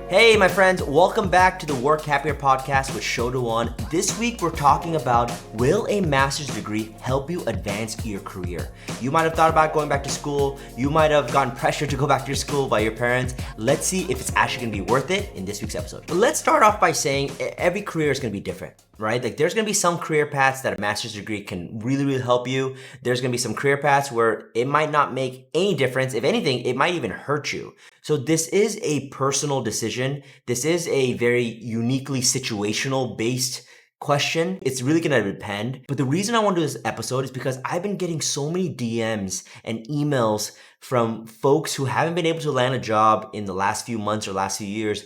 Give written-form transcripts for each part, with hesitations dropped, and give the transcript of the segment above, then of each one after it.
Hey, my friends, welcome back to the Work Happier podcast with Shodawan. This week, we're talking about, will a master's degree help you advance your career? You might have thought about going back to school. You might have gotten pressure to go back to your school by your parents. Let's see if it's actually gonna be worth it in this week's episode. Let's start off by saying every career is gonna be different, right? Like there's gonna be some career paths that a master's degree can really help you. There's gonna be some career paths where it might not make any difference. If anything, it might even hurt you. So this is a personal decision. This is a very uniquely situational based question. It's really gonna depend. But the reason I want to do this episode is because I've been getting so many DMs and emails from folks who haven't been able to land a job in the last few months or last few years,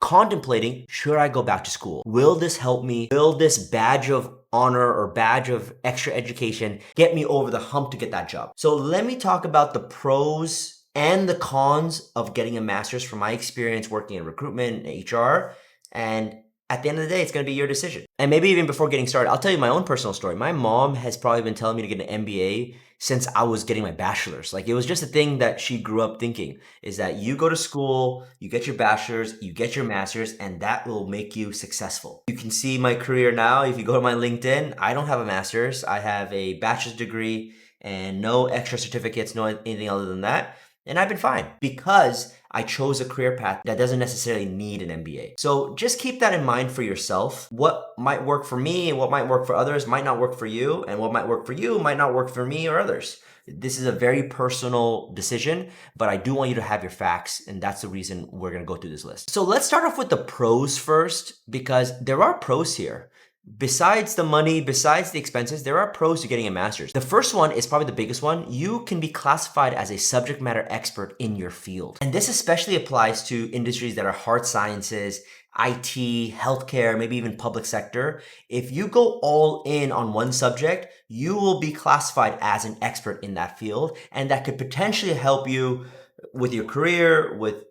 contemplating, should I go back to school? Will this help me? Will this badge of honor or badge of extra education get me over the hump to get that job? So let me talk about the pros and the cons of getting a master's from my experience working in recruitment and HR. And at the end of the day, it's going to be your decision. And maybe even before getting started, I'll tell you my own personal story. My mom has probably been telling me to get an MBA since I was getting my bachelor's. Like it was just a thing that she grew up thinking, is that you go to school, you get your bachelor's, you get your master's, and that will make you successful. You can see my career now. If you go to my LinkedIn, I don't have a master's. I have a bachelor's degree and no extra certificates, no anything other than that. And I've been fine because I chose a career path that doesn't necessarily need an MBA. So just keep that in mind for yourself. What might work for me and what might work for others might not work for you, and what might work for you might not work for me or others. This is a very personal decision, but I do want you to have your facts, and that's the reason we're going to go through this list. So let's start off with the pros first, because there are pros here. Besides the money, besides the expenses, there are pros to getting a master's. The first one is probably the biggest one. You can be classified as a subject matter expert in your field. And this especially applies to industries that are hard sciences, IT, healthcare, maybe even public sector. If you go all in on one subject, you will be classified as an expert in that field. And that could potentially help you with your career, with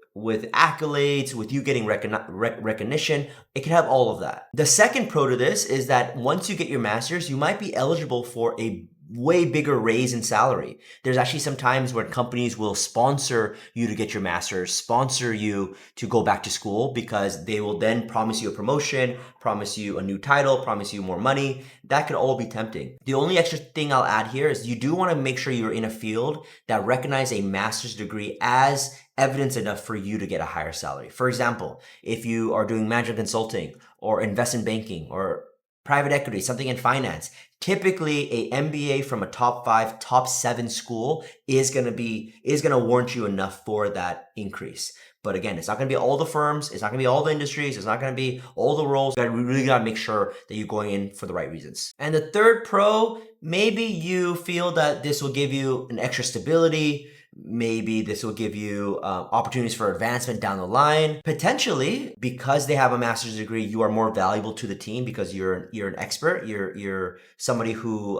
accolades, with you getting recognition. It can have all of that. The second pro to this is that once you get your master's, you might be eligible for a way bigger raise in salary. There's actually some times where companies will sponsor you to get your master's, sponsor you to go back to school, because they will then promise you a promotion, promise you a new title, promise you more money. That could all be tempting. The only extra thing I'll add here is you do want to make sure you're in a field that recognizes a master's degree as evidence enough for you to get a higher salary. For example, if you are doing management consulting or investment banking or private equity, something in finance, typically a MBA from a top 5, top 7 school is going to warrant you enough for that increase. But again, it's not going to be all the firms, it's not going to be all the industries, it's not going to be all the roles. We really got to make sure that you're going in for the right reasons. And the third pro, maybe you feel that this will give you an extra stability. Maybe this will give you opportunities for advancement down the line. Potentially, because they have a master's degree, you are more valuable to the team because you're an expert. You're somebody who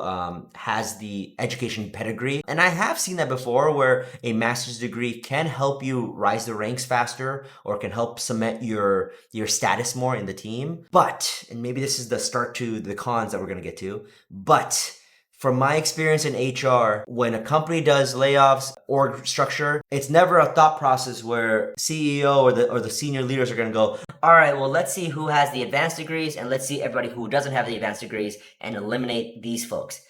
has the education pedigree. And I have seen that before, where a master's degree can help you rise the ranks faster, or can help cement your status more in the team. But, and maybe this is the start to the cons that we're going to get to, but from my experience in HR, when a company does layoffs, org structure, it's never a thought process where CEO or the senior leaders are going to go, all right, well, let's see who has the advanced degrees and let's see everybody who doesn't have the advanced degrees and eliminate these folks.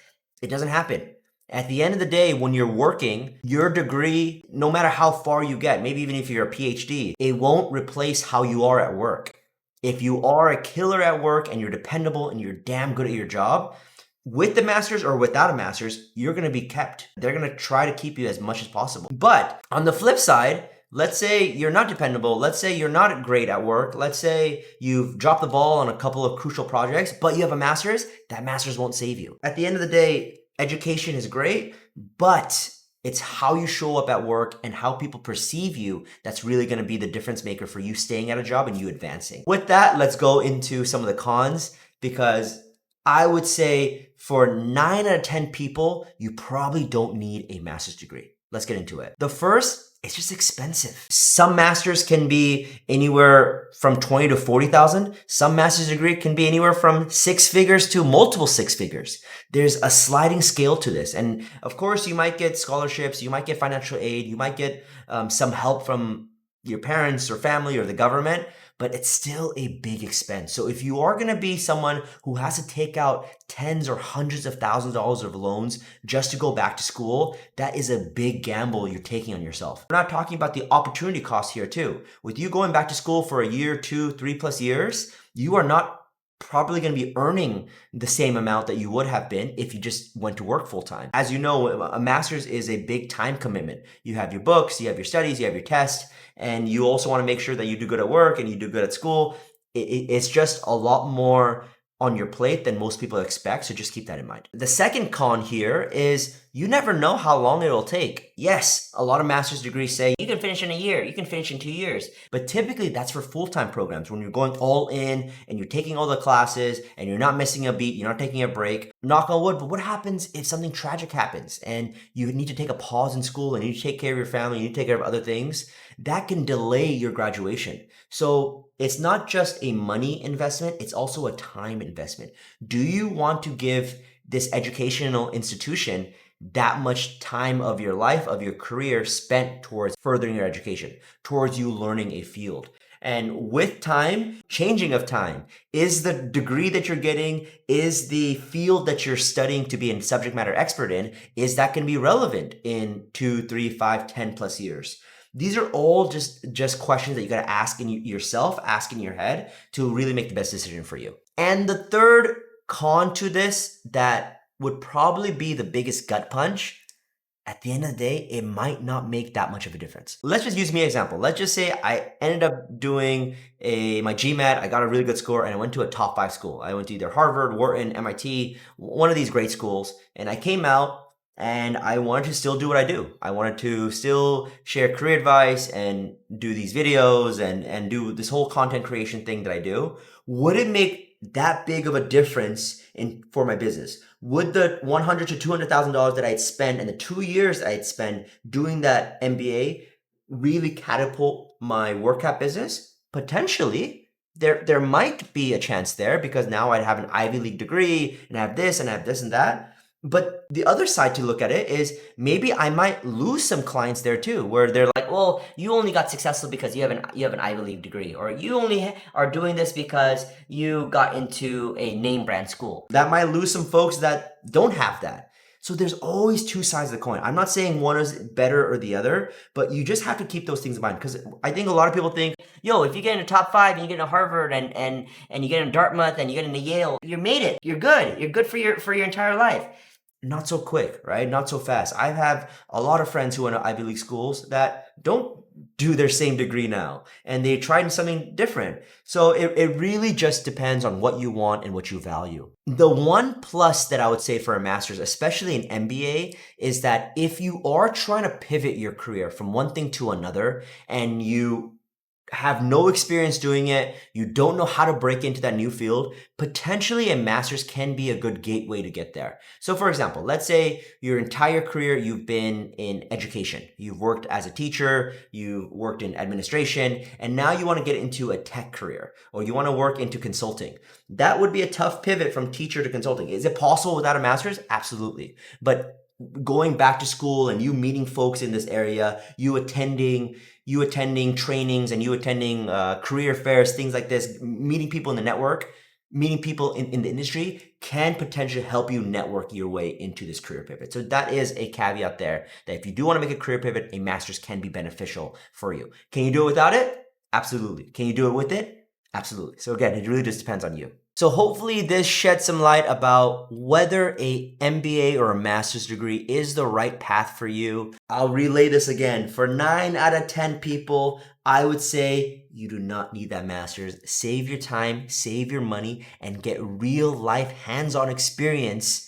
It doesn't happen. At the end of the day, when you're working, your degree, no matter how far you get, maybe even if you're a PhD, it won't replace how you are at work. If you are a killer at work and you're dependable and you're damn good at your job, with the master's or without a master's, you're going to be kept. They're going to try to keep you as much as possible. But on the flip side, let's say you're not dependable. Let's say you're not great at work. Let's say you've dropped the ball on a couple of crucial projects, but you have a master's. That master's won't save you. At the end of the day, education is great, but it's how you show up at work and how people perceive you that's really going to be the difference maker for you staying at a job and you advancing. With that, let's go into some of the cons, because I would say for 9 out of 10 people, you probably don't need a master's degree. Let's get into it. The first, it's just expensive. Some masters can be anywhere from 20 to 40,000. Some master's degree can be anywhere from 6 figures to multiple 6 figures. There's a sliding scale to this. And of course, you might get scholarships, you might get financial aid, you might get some help from your parents or family or the government, but it's still a big expense. So if you are going to be someone who has to take out tens or hundreds of thousands of dollars of loans just to go back to school, that is a big gamble you're taking on yourself. We're not talking about the opportunity cost here too. With you going back to school for a year, 2, 3+ years, you are not probably going to be earning the same amount that you would have been if you just went to work full time. As you know, a master's is a big time commitment. You have your books, you have your studies, you have your tests, and you also want to make sure that you do good at work and you do good at school. It's just a lot more on your plate than most people expect, so just keep that in mind. The second con here is you never know how long it will take. Yes, a lot of master's degrees say you can finish in a year, you can finish in 2 years, but typically that's for full-time programs when you're going all in and you're taking all the classes and you're not missing a beat, you're not taking a break. Knock on wood, but what happens if something tragic happens and you need to take a pause in school and you need to take care of your family, you need to take care of other things? That can delay your graduation. So it's not just a money investment, it's also a time investment. Do you want to give this educational institution that much time of your life, of your career spent towards furthering your education, towards you learning a field? And with time, changing of time, is the degree that you're getting, is the field that you're studying to be a subject matter expert in, is that going to be relevant in 2, 3, 5, 10+ years? These are all just questions that you got to ask in yourself, ask in your head to really make the best decision for you. And the third con to this that would probably be the biggest gut punch, at the end of the day, it might not make that much of a difference. Let's just use me as an example. Let's just say I ended up doing my GMAT, I got a really good score, and I went to a top 5 school. I went to either Harvard, Wharton, MIT, one of these great schools, and I came out and I wanted to still do what I do. I wanted to still share career advice and do these videos and do this whole content creation thing that I do. Would it make that big of a difference for my business? Would the $100,000 to $200,000 that I'd spend and the 2 years I'd spend doing that MBA really catapult my WorkCap business? Potentially. There might be a chance there because now I'd have an Ivy League degree and I have this and I have this and that. But the other side to look at it is maybe I might lose some clients there too, where they're like, well, you only got successful because you have an Ivy League degree, or you only are doing this because you got into a name brand school. That might lose some folks that don't have that. So there's always two sides of the coin. I'm not saying one is better or the other, but you just have to keep those things in mind, because I think a lot of people think, yo, if you get into top 5 and you get into Harvard and you get into Dartmouth and you get into Yale, you made it. You're good. You're good for your entire life. Not so quick, right? Not so fast. I have a lot of friends who went to Ivy League schools that don't do their same degree now, and they tried something different. So it really just depends on what you want and what you value. The one plus that I would say for a master's, especially an MBA, is that if you are trying to pivot your career from one thing to another and you have no experience doing it, you don't know how to break into that new field, potentially a master's can be a good gateway to get there. So for example, let's say your entire career you've been in education. You've worked as a teacher, you've worked in administration, and now you want to get into a tech career, or you want to work into consulting. That would be a tough pivot from teacher to consulting. Is it possible without a master's? Absolutely. But going back to school and you meeting folks in this area, you attending trainings and you attending career fairs, things like this, meeting people in the network, meeting people in the industry can potentially help you network your way into this career pivot. So that is a caveat there, that if you do want to make a career pivot, a master's can be beneficial for you. Can you do it without it? Absolutely. Can you do it with it? Absolutely. So again, it really just depends on you. So hopefully this sheds some light about whether a MBA or a master's degree is the right path for you. I'll relay this again. For 9 out of 10 people, I would say you do not need that master's. Save your time, save your money, and get real life hands-on experience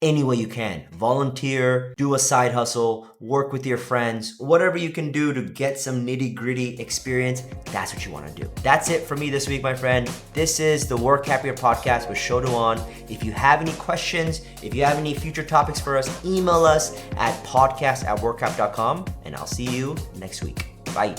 any way you can. Volunteer, do a side hustle, work with your friends, whatever you can do to get some nitty-gritty experience, that's what you want to do. That's it for me this week, my friend. This is the Work Happier podcast with Shodowan. If you have any questions, if you have any future topics for us, email us at podcast@workhap.com, and I'll see you next week. Bye.